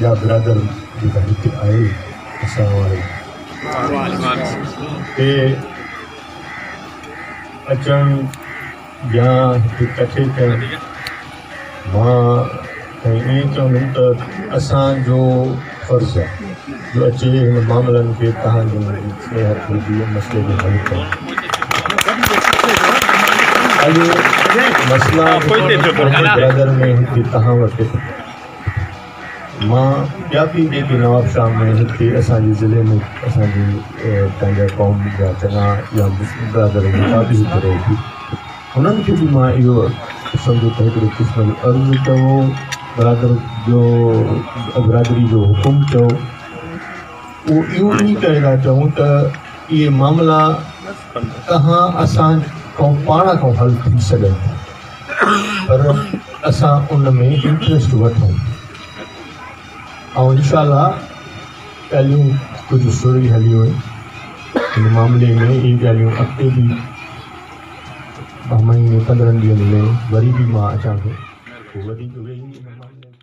या बिरादर जेका हिते आहे असां वारे ते अचणु या हिते कठे थियणु मां ईअं चवंदुमि त असांजो फ़र्ज़ु आहे जो अचे हिन मामलनि खे तव्हांजो सिहत मसइले जो हल करणु मसइला बिरादर में हिते तव्हां वटि मां ॿिया बि जेके नवाब शाह में हिते असांजे ज़िले में असांजी पंहिंजा क़ौम जा चङा या बिरादर जेका बि हिते रहे थी उन्हनि खे बि मां इहो सम्झो त हिकिड़े क़िस्म जो अर्ज़ु कयो बिरादरी जो हुकुम कयो उहो इहो इन करे था चऊं त इहे मामला तव्हां असां खां पाण खां हल थी सघनि पर असां उन में इंट्रस्ट वठूं ऐं इंशाअल्लाह ॻाल्हियूं कुझु सुरी हलियूं आहिनि हिन मामले में इहे ॻाल्हियूं अॻिते बि महीने 15 ॾींहंनि में वरी बि मां अचां थो वधीक वेही हिन मामले